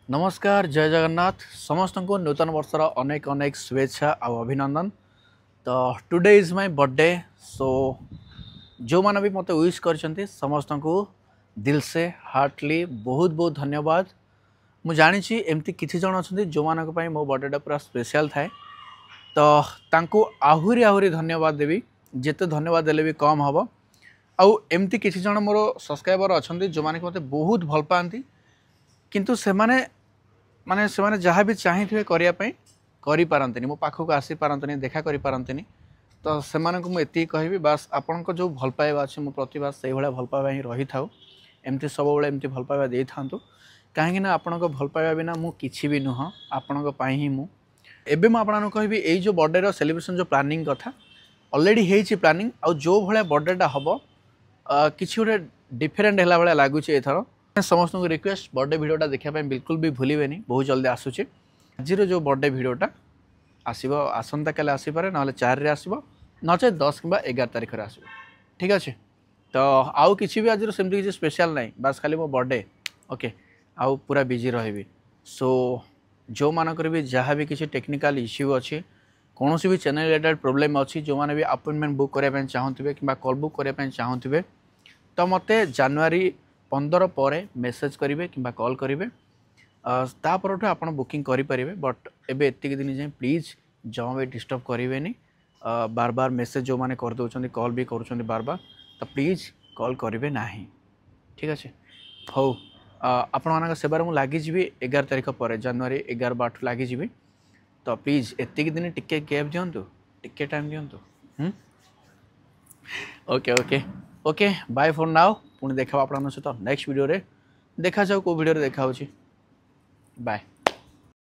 नमस्कार जय जगन्नाथ समस्त को नूतन वर्षर अनेक अनेक शुभेच्छा आ अभिनंदन। तो टुडे इज माय बर्थडे। सो जो मैंने भी मत विश कर समस्त को दिल से हार्टली बहुत बहुत धन्यवाद। मु जानी एमती किसी जन अच्छा जो मानक मो बर्थडे पूरा स्पेशल थाए। तो तांको आहुरी आहुरी धन्यवाद देवी, जिते धन्यवाद देले भी कम हम। आउ एमती किसी जन मोर सब्सक्राइबर अच्छा जो मैंने मत बहुत भल पाती किंतु से माने से जहाँ भी चाहिए करते मो पाखक आसी पारंतनी देखा करि पारंतनी। तो से मुझे कहबी बास आपण जो भल पाइबा अच्छे मो प्रतिभा से भाया भल पाइबा ही रही था। एमती सब बेले एमती भल पाइबा दे था कहीं आपण भल पाइबा बिना मु किछि भी नुह आपण ही मु एबे मु आपन कहबी ए जो बर्थडे रो सेलिब्रेशन जो प्लानिंग कथा ऑलरेडी हेछि प्लानिंग आ जो भले बर्थडेटा हम किछि गोटे डिफरेंट है भाया लगुच एथर। समस्त को रिक्वेस्ट बर्थडे भिडियोटा देखा बिल्कुल भी भूलें, बहुत जल्दी आसूचे। आज जो बर्थडे भिडियोटा आसब आसंता काले आसपे ना 4 आसो नचे 10 कि 11 तारिख में आसो। ठीक अच्छे। तो आउ कि भी आज सेमती किसी स्पेशल ना बास खाली मो बर्थडे ओके आउ पूरा बिजी रही। सो जो मानक भी जहाँ भी किसी टेक्निकल इश्यू अच्छी कौन भी चैनल रिलेटेड प्रोब्लेम अच्छी जो मैंने भी अपॉइंटमेंट बुक करने चाहूँगे कि कॉल बुक करने चाहूँगे तो मत जनवरी 15 पर मेसेज करेंगे कि कॉल करेंगे तापर आप बुकिंग करेंगे। बट एबे एतिक दिन जाए प्लीज जमा भी डिस्टर्ब करेंगे बार बार मेसेज जो मैंने कर दौरान कॉल भी कर बार बार तो प्लीज कॉल करेंगे ना। ठीक अच्छे हो आपण मान सेवार मुझे लगिजी 11 तारिख पर जनवरी 11-12 लगिजी। तो प्लीज एतिक दिन टिके गैप दिंतु टिके टाइम दिंतु। Okay okay okay bye for now. पुणी देखा आप सहित नेक्स्ट वीडियो रे देखा जाओ को वीडियो रे देखा बाय।